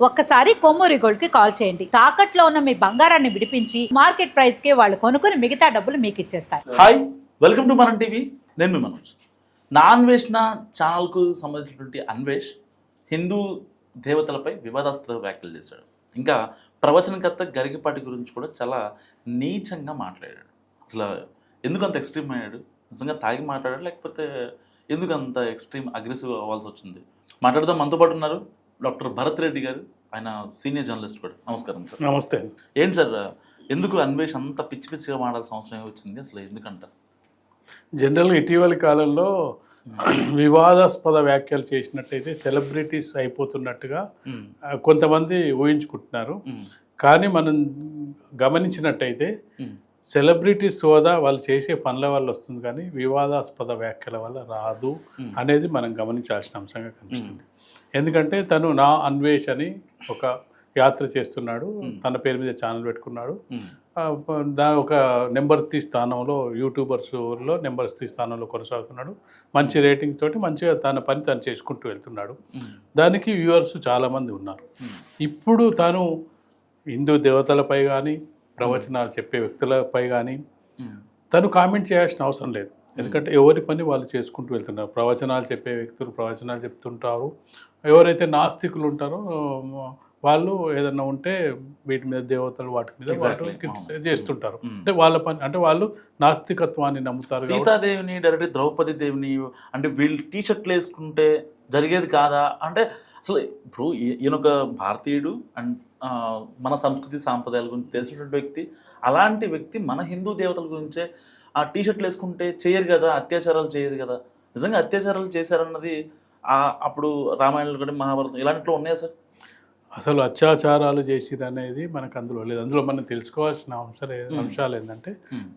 ఒక్కసారి కొమ్మూరి గోల్డ్ కి కాల్ చేయండి. తాకట్లో ఉన్న మీ బంగారాన్ని విడిపించి మార్కెట్ ప్రైస్ కి వాళ్ళు కొనుక్కుని మిగతా డబ్బులు మీకు ఇచ్చేస్తారు. హాయ్, వెల్కమ్ టు మనం టీవీ. నేను మీ మనోజ్. నా అన్వేషణ ఛానల్కు సంబంధించినటువంటి అన్వేష్ హిందూ దేవతలపై వివాదాస్పద వ్యాఖ్యలు చేశాడు. ఇంకా ప్రవచనకర్త గరికపాటి గురించి కూడా చాలా నీచంగా మాట్లాడాడు. అసలు ఎందుకు అంత ఎక్స్ట్రీమ్ అయ్యాడు? నిజంగా తాగి మాట్లాడాడు, లేకపోతే ఎందుకు అంత ఎక్స్ట్రీమ్ అగ్రెసివ్ అవ్వాల్సి వచ్చింది? మాట్లాడదాం. మనతో పాటు ఉన్నారు డాక్టర్ భరత్ రెడ్డి గారు. ఆయన సీనియర్ జర్నలిస్ట్ కూడా. నమస్కారం సార్. నమస్తే. ఏంటి సార్, ఎందుకు అన్వేష్ అంత పిచ్చి పిచ్చిగా మాడాల్సిన అవసరం వచ్చింది? అసలు ఎందుకంట? జనరల్గా ఇటీవలి కాలంలో వివాదాస్పద వ్యాఖ్యలు చేసినట్టయితే సెలబ్రిటీస్ అయిపోతున్నట్టుగా కొంతమంది ఊహించుకుంటున్నారు. కానీ మనం గమనించినట్టయితే సెలబ్రిటీస్ హోదా వాళ్ళు చేసే పనుల వల్ల వస్తుంది, కానీ వివాదాస్పద వ్యాఖ్యల వల్ల రాదు అనేది మనం గమనించాల్సిన అంశంగా కనిపిస్తుంది. ఎందుకంటే తను నా అన్వేష్ అని ఒక యాత్ర చేస్తున్నాడు, తన పేరు మీద ఛానల్ పెట్టుకున్నాడు. ఒక నెంబర్ 3 స్థానంలో యూట్యూబర్స్లో నెంబర్ 3 స్థానంలో కొనసాగుతున్నాడు. మంచి రేటింగ్స్ తోటి మంచిగా తన పని తను చేసుకుంటూ వెళ్తున్నాడు. దానికి వ్యూవర్స్ చాలామంది ఉన్నారు. ఇప్పుడు తను హిందూ దేవతలపై కానీ ప్రవచనాలు చెప్పే వ్యక్తులపై కానీ తను కామెంట్ చేయాల్సిన అవసరం లేదు. ఎందుకంటే ఎవరి పని వాళ్ళు చేసుకుంటూ వెళ్తున్నారు. ప్రవచనాలు చెప్పే వ్యక్తులు ప్రవచనాలు చెప్తుంటారు. ఎవరైతే నాస్తికులు ఉంటారో వాళ్ళు ఏదన్నా ఉంటే వీటి మీద దేవతలు వాటి మీద క్రిటిసైజ్ చేస్తుంటారు. అంటే వాళ్ళ పని, అంటే వాళ్ళు నాస్తికత్వాన్ని నమ్ముతారు. సీతాదేవిని డైరెక్ట్ ద్రౌపది దేవిని అంటే వీళ్ళు టీషర్ట్లు వేసుకుంటే జరిగేది కాదా అంటే? అసలు ఇప్పుడు ఈయన ఒక భారతీయుడు అండ్ మన సంస్కృతి సాంప్రదాయాల గురించి తెలిసినటువంటి వ్యక్తి. అలాంటి వ్యక్తి మన హిందూ దేవతల గురించే ఆ టీషర్ట్లు వేసుకుంటే చేయరు కదా, అత్యాచారాలు చేయరు కదా. నిజంగా అత్యాచారాలు చేశారన్నది అప్పుడు రామాయణంలో కూడా మహాభారతం ఇలాంటిలో ఉన్నాయా సార్? అసలు అత్యాచారాలు చేసిరు అనేది మనకు అందులో లేదు. అందులో మనం తెలుసుకోవాల్సిన అంశాలు ఏంటంటే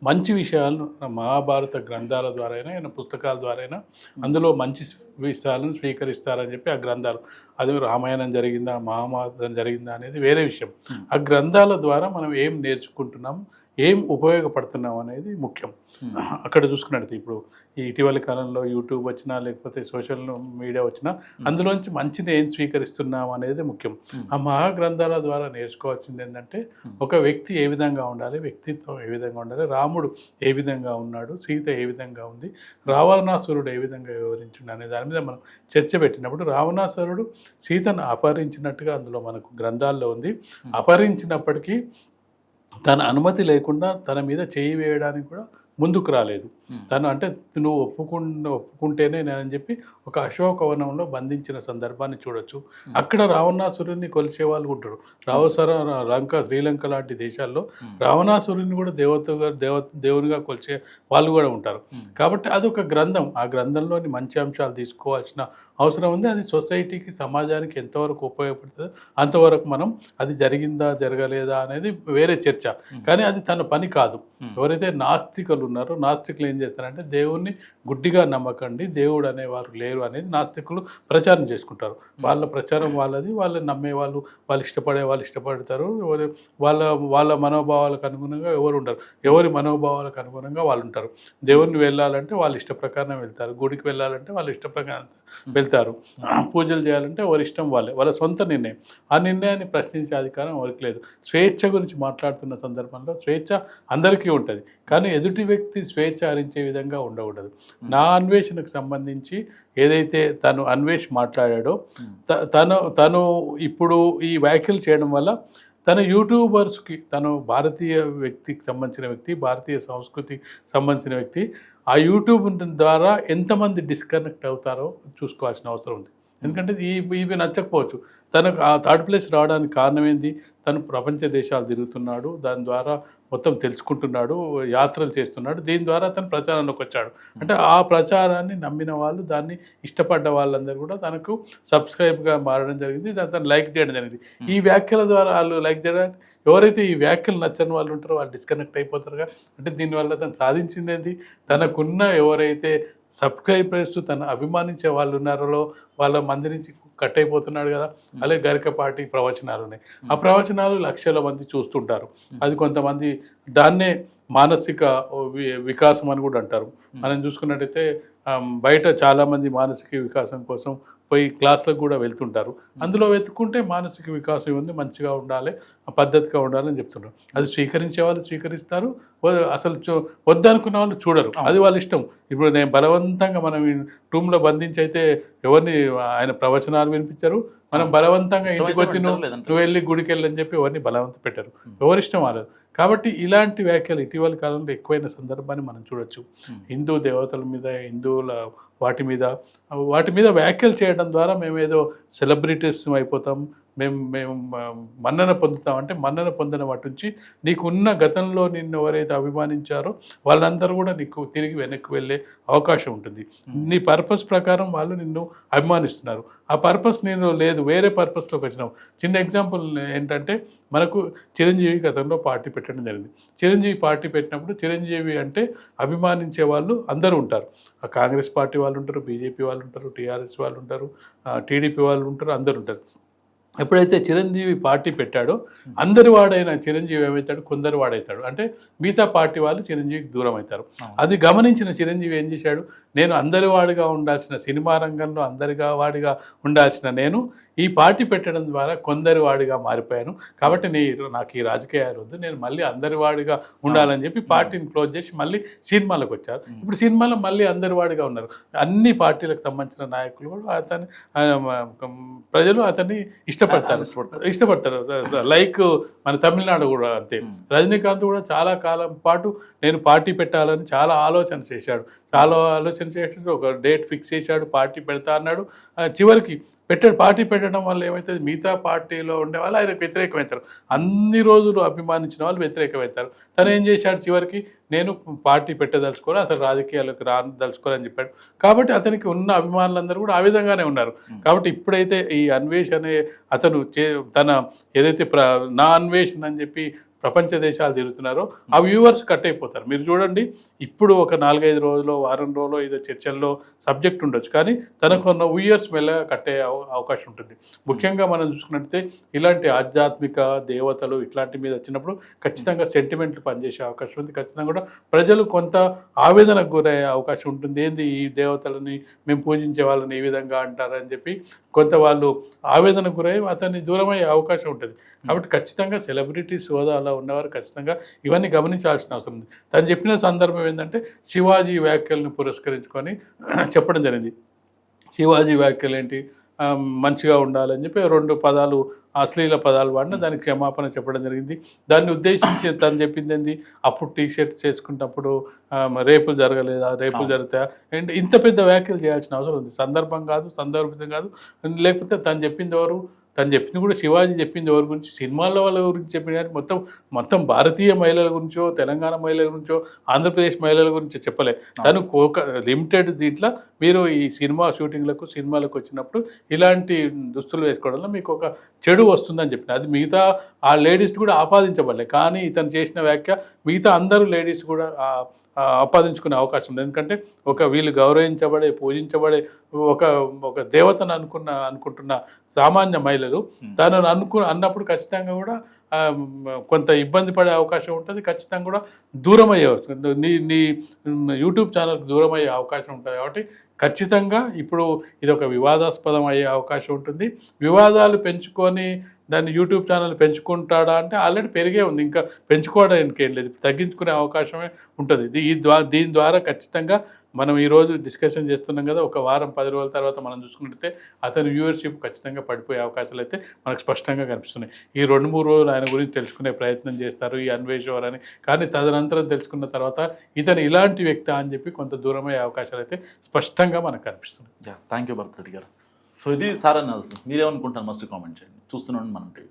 మంచి విషయాలను మహాభారత గ్రంథాల ద్వారా అయినా పుస్తకాల ద్వారా అయినా అందులో మంచి విషయాలను స్వీకరిస్తారని చెప్పి ఆ గ్రంథాలు, అది రామాయణం జరిగిందా మహాభారతం జరిగిందా అనేది వేరే విషయం. ఆ గ్రంథాల ద్వారా మనం ఏం నేర్చుకుంటున్నాం, ఏం ఉపయోగపడుతున్నాం అనేది ముఖ్యం. అక్కడ చూసుకున్నట్టు ఇప్పుడు ఈ ఇటీవలి కాలంలో యూట్యూబ్ వచ్చినా లేకపోతే సోషల్ మీడియా వచ్చినా అందులోంచి మంచిని ఏం స్వీకరిస్తున్నాం అనేది ముఖ్యం. ఆ మహాగ్రంథాల ద్వారా నేర్చుకోవాల్సింది ఏంటంటే ఒక వ్యక్తి ఏ విధంగా ఉండాలి, వ్యక్తిత్వం ఏ విధంగా ఉండాలి, రాముడు ఏ విధంగా ఉన్నాడు, సీత ఏ విధంగా ఉంది, రావణాసురుడు ఏ విధంగా వివరించిండు అనే దాని మీద మనం చర్చ పెట్టినప్పుడు రావణాసురుడు సీతను అపహరించినట్టుగా అందులో మనకు గ్రంథాల్లో ఉంది. అపహరించినప్పటికీ తన అనుమతి లేకుండా తన మీద చేయి వేయడానికి కూడా ముందుకు రాలేదు. తను అంటే నువ్వు ఒప్పుకుంటేనే నేనని చెప్పి ఒక అశోకవనంలో బంధించిన సందర్భాన్ని చూడొచ్చు. అక్కడ రావణాసురుడిని కొలిచే వాళ్ళు ఉంటారు. శ్రీలంక లాంటి దేశాల్లో రావణాసురుడిని కూడా దేవునిగా కొలిచే వాళ్ళు కూడా ఉంటారు. కాబట్టి అదొక గ్రంథం. ఆ గ్రంథంలోని మంచి అంశాలు తీసుకోవాల్సిన అవసరం ఉంది. అది సొసైటీకి, సమాజానికి ఎంతవరకు ఉపయోగపడుతుందో అంతవరకు మనం అది జరిగిందా జరగలేదా అనేది వేరే చర్చ. కానీ అది తన పని కాదు. ఎవరైతే నాస్తికులు ఉన్నారో నాస్తికులు ఏం చేస్తారంటే దేవుణ్ణి గుడ్డిగా నమ్మకండి, దేవుడు అనేవారు లేరు అనేది నాస్తికులు ప్రచారం చేసుకుంటారు. వాళ్ళ ప్రచారం వాళ్ళది, వాళ్ళు నమ్మే వాళ్ళు ఇష్టపడే వాళ్ళు ఇష్టపడతారు. వాళ్ళ మనోభావాలకు అనుగుణంగా ఎవరు ఉంటారు, ఎవరి మనోభావాలకు అనుగుణంగా వాళ్ళు ఉంటారు. దేవుణ్ణి వెళ్ళాలంటే వాళ్ళ ఇష్ట ప్రకారం వెళ్తారు, గుడికి వెళ్ళాలంటే వాళ్ళ ఇష్ట ప్రకారం వెళ్తారు, పూజలు చేయాలంటే ఎవరి ఇష్టం వాళ్ళ సొంత నిర్ణయం. ఆ నిర్ణయాన్ని ప్రశ్నించే అధికారం ఎవరికి లేదు. స్వేచ్ఛ గురించి మాట్లాడుతున్న సందర్భంలో స్వేచ్ఛ అందరికీ ఉంటుంది, కానీ ఎదుటి వ్యక్తి స్వేచ్ఛ హరించే విధంగా ఉండకూడదు. నా అన్వేషణకు సంబంధించి ఏదైతే తను అన్వేష్ మాట్లాడాడో తను ఇప్పుడు ఈ వ్యాఖ్యలు చేయడం వల్ల తన యూట్యూబర్స్కి, తను భారతీయ వ్యక్తికి సంబంధించిన వ్యక్తి, భారతీయ సంస్కృతికి సంబంధించిన వ్యక్తి, ఆ యూట్యూబ్ ద్వారా ఎంతమంది డిస్కనెక్ట్ అవుతారో చూసుకోవాల్సిన అవసరం ఉంది. ఎందుకంటే ఇవి నచ్చకపోవచ్చు. తనకు ఆ 3rd ప్లేస్ రావడానికి కారణం ఏంది? తను ప్రపంచ దేశాలు తిరుగుతున్నాడు, దాని ద్వారా మొత్తం తెలుసుకుంటున్నాడు, యాత్రలు చేస్తున్నాడు. దీని ద్వారా తను ప్రచారంలోకి వచ్చాడు. అంటే ఆ ప్రచారాన్ని నమ్మిన వాళ్ళు, దాన్ని ఇష్టపడ్డ వాళ్ళందరూ కూడా తనకు సబ్స్క్రైబ్గా మారడం జరిగింది, తను లైక్ చేయడం జరిగింది. ఈ వ్యాఖ్యల ద్వారా వాళ్ళు లైక్ చేయడానికి, ఎవరైతే ఈ వ్యాఖ్యలు నచ్చని వాళ్ళు ఉంటారో వాళ్ళు డిస్కనెక్ట్ అయిపోతారుగా. అంటే దీనివల్ల తను సాధించింది ఏంటి? తనకున్న ఎవరైతే సబ్స్క్రైబర్స్ తను అభిమానించే వాళ్ళు ఉన్నారో వాళ్ళ మంది నుంచి కట్ అయిపోతున్నాడు కదా. అలాగే గరికపాటి ప్రవచనాలు ఉన్నాయి. ఆ ప్రవచనాలు లక్షల మంది చూస్తుంటారు. అది కొంతమంది దాన్నే మానసిక వికాసం అని కూడా అంటారు. మనం చూసుకున్నట్టయితే బయట చాలామంది మానసిక వికాసం కోసం పోయి క్లాసులకు కూడా వెళ్తుంటారు. అందులో వెతుక్కుంటే మానసిక వికాసం ఉంది, మంచిగా ఉండాలి, పద్ధతిగా ఉండాలని చెప్తుంటారు. అది స్వీకరించే వాళ్ళు స్వీకరిస్తారు, అసలు వద్దనుకున్న వాళ్ళు చూడరు, అది వాళ్ళ ఇష్టం. ఇప్పుడు నేను బలవంతంగా మనం రూమ్లో బంధించి అయితే ఎవరిని ఆయన ప్రవచనాలు వినిపించరు, మనం బలవంతంగా ఇంటికి వచ్చి నువ్వు వెళ్ళి గుడికి వెళ్ళని చెప్పి ఎవరిని బలవంత పెట్టరు, ఎవరిష్టం వాళ్ళదు. కాబట్టి ఇలాంటి వ్యాఖ్యలు ఇటీవల కాలంలో ఎక్కువైన సందర్భాన్ని మనం చూడొచ్చు. హిందూ దేవతల మీద, హిందువుల వాటి మీద వ్యాఖ్యలు చేయడం ద్వారా మేము ఏదో సెలబ్రిటీస్ అయిపోతాం, మేము మన్నన పొందుతాం. అంటే మన్నన పొందిన వాటి నుంచి నీకు ఉన్న గతంలో నిన్ను ఎవరైతే అభిమానించారో వాళ్ళందరూ కూడా నీకు తిరిగి వెనక్కి వెళ్ళే అవకాశం ఉంటుంది. నీ పర్పస్ ప్రకారం వాళ్ళు నిన్ను అభిమానిస్తున్నారు, ఆ పర్పస్ నేను లేదు, వేరే పర్పస్లోకి వచ్చినావు. చిన్న ఎగ్జాంపుల్ ఏంటంటే, మనకు చిరంజీవి గతంలో పార్టీ పెట్టడం జరిగింది. చిరంజీవి పార్టీ పెట్టినప్పుడు చిరంజీవి అంటే అభిమానించే వాళ్ళు అందరూ ఉంటారు. కాంగ్రెస్ పార్టీ వాళ్ళు ఉంటారు, బీజేపీ వాళ్ళు ఉంటారు, టీఆర్ఎస్ వాళ్ళు ఉంటారు, టీడీపీ వాళ్ళు ఉంటారు, అందరు ఉంటారు. ఎప్పుడైతే చిరంజీవి పార్టీ పెట్టాడో అందరి వాడైన చిరంజీవి ఏమవుతాడు, కొందరు వాడవుతాడు. అంటే మిగతా పార్టీ వాళ్ళు చిరంజీవికి దూరం అవుతారు. అది గమనించిన చిరంజీవి ఏం చేశాడు, నేను అందరి వాడిగా ఉండాల్సిన, సినిమా రంగంలో అందరిగా వాడిగా ఉండాల్సిన నేను ఈ పార్టీ పెట్టడం ద్వారా కొందరి వాడిగా మారిపోయాను. కాబట్టి నాకు ఈ రాజకీయాలు వద్దు, నేను మళ్ళీ అందరి వాడిగా ఉండాలని చెప్పి పార్టీని క్లోజ్ చేసి మళ్ళీ సినిమాలకు వచ్చారు. ఇప్పుడు సినిమాలో మళ్ళీ అందరి వాడిగా ఉన్నారు. అన్ని పార్టీలకు సంబంధించిన నాయకులు కూడా ప్రజలు అతన్ని ఇష్టపడతారు. లైక్ మన తమిళనాడు కూడా అంతే. రజనీకాంత్ కూడా చాలా కాలం పాటు నేను పార్టీ పెట్టాలని చాలా ఆలోచన చేశాడు. ఒక డేట్ ఫిక్స్ చేశాడు, పార్టీ పెడతా అన్నాడు. చివరికి పార్టీ పెట్టడం వల్ల ఏమవుతుంది, మిగతా పార్టీలో ఉండే వాళ్ళు ఆయనకు వ్యతిరేకమవుతారు. అన్ని రోజులు అభిమానించిన వాళ్ళు వ్యతిరేకమవుతారు. తను ఏం చేశాడు, చివరికి నేను పార్టీ పెట్టదలుచుకోవాలి, అసలు రాజకీయాలకు రాదలుచుకోవాలని చెప్పాడు. కాబట్టి అతనికి ఉన్న అభిమానులందరూ కూడా ఆ విధంగానే ఉన్నారు. కాబట్టి ఇప్పుడైతే ఈ అన్వేష్ అనే అతను తన ఏదైతే నా అన్వేషణ అని చెప్పి ప్రపంచ దేశాలు తిరుగుతున్నారో ఆ వ్యూవర్స్ కట్ అయిపోతారు. మీరు చూడండి, ఇప్పుడు ఒక 4-5 రోజులు, వారం రోజులు ఏదో చర్చల్లో సబ్జెక్ట్ ఉండొచ్చు, కానీ తనకు ఉన్న వ్యూవర్స్ మెల్లగా కట్టే అవకాశం ఉంటుంది. ముఖ్యంగా మనం చూసుకున్నట్లయితే ఇలాంటి ఆధ్యాత్మిక దేవతలు ఇట్లాంటి మీద వచ్చినప్పుడు ఖచ్చితంగా సెంటిమెంట్లు పనిచేసే అవకాశం ఉంది. ఖచ్చితంగా కూడా ప్రజలు కొంత ఆవేదనకు గురయ్యే అవకాశం ఉంటుంది. ఏంది ఈ దేవతలని మేము పూజించే వాళ్ళని ఈ విధంగా అంటారని చెప్పి కొంత వాళ్ళు ఆవేదనకు గురై అతన్ని దూరమయ్యే అవకాశం ఉంటుంది. కాబట్టి ఖచ్చితంగా సెలబ్రిటీస్ హోదాలో ఉన్నవారు ఖచ్చితంగా ఇవన్నీ గమనించాల్సిన అవసరం ఉంది. తను చెప్పిన సందర్భం ఏంటంటే, శివాజీ వ్యాఖ్యలను పురస్కరించుకొని చెప్పడం జరిగింది. శివాజీ వ్యాఖ్యలు ఏంటి, మంచిగా ఉండాలని చెప్పి 2 పదాలు అశ్లీల పదాలు వాడిన దానికి క్షమాపణ చెప్పడం జరిగింది. దాన్ని ఉద్దేశించి తను చెప్పింది ఏంది, అప్పుడు టీషర్ట్ చేసుకున్నప్పుడు రేపులు జరగలేదా, రేపులు జరుగుతాయా, అండ్ ఇంత పెద్ద వ్యాఖ్యలు చేయాల్సిన అవసరం ఉంది. సందర్భితం కాదు. లేకపోతే తను చెప్పింది కూడా శివాజీ చెప్పింది ఎవరి గురించి, సినిమాల్లో వాళ్ళ గురించి చెప్పిన, మొత్తం భారతీయ మహిళల గురించో, తెలంగాణ మహిళల గురించో, ఆంధ్రప్రదేశ్ మహిళల గురించి చెప్పలే. తను ఒక లిమిటెడ్ దీంట్లో మీరు ఈ సినిమా షూటింగ్లకు, సినిమాలకు వచ్చినప్పుడు ఇలాంటి దుస్తులు వేసుకోవడంలో మీకు ఒక చెడు వస్తుందని చెప్పిన, అది మిగతా ఆ లేడీస్ కూడా ఆపాదించబడలే. కానీ ఇతను చేసిన వ్యాఖ్య మిగతా అందరూ లేడీస్ కూడా ఆపాదించుకునే అవకాశం ఉంది. ఎందుకంటే వీళ్ళు గౌరవించబడే, పూజించబడే ఒక దేవతను అనుకుంటున్న సామాన్య మహిళలు తనను అన్నప్పుడు ఖచ్చితంగా కూడా కొంత ఇబ్బంది పడే అవకాశం ఉంటుంది. ఖచ్చితంగా కూడా దూరం అయ్యే నీ యూట్యూబ్ ఛానల్కి దూరం అయ్యే అవకాశం ఉంటుంది. కాబట్టి ఖచ్చితంగా ఇప్పుడు ఇది ఒక వివాదాస్పదం అయ్యే అవకాశం ఉంటుంది. వివాదాలు పెంచుకొని దాన్ని యూట్యూబ్ ఛానల్ పెంచుకుంటాడా అంటే ఆల్రెడీ పెరిగే ఉంది, ఇంకా పెంచుకోవడానికి ఏం లేదు, తగ్గించుకునే అవకాశమే ఉంటుంది. దీని ద్వారా ఖచ్చితంగా మనం ఈరోజు డిస్కషన్ చేస్తున్నాం కదా, ఒక వారం 10 రోజుల తర్వాత మనం చూసుకుంటే అతని వ్యూవర్షిప్ ఖచ్చితంగా పడిపోయే అవకాశాలు అయితే మనకు స్పష్టంగా కనిపిస్తున్నాయి. ఈ 2-3 రోజులు ఆయన గురించి తెలుసుకునే ప్రయత్నం చేస్తారు ఈ అన్వేష్ అని, కానీ తదనంతరం తెలుసుకున్న తర్వాత ఇతను ఇలాంటి వ్యక్తి అని చెప్పి కొంత దూరమయ్యే అవకాశాలు అయితే స్పష్టంగా మనకు కనిపిస్తున్నాయి. థ్యాంక్ యూ భరత్ రెడ్డి గారు. సో ఇది సార్ అనాలిసిస్. మీరేమనుకుంటారు మస్ట్ కామెంట్ చేయండి. చూస్తున్నాను మనం టీవీ.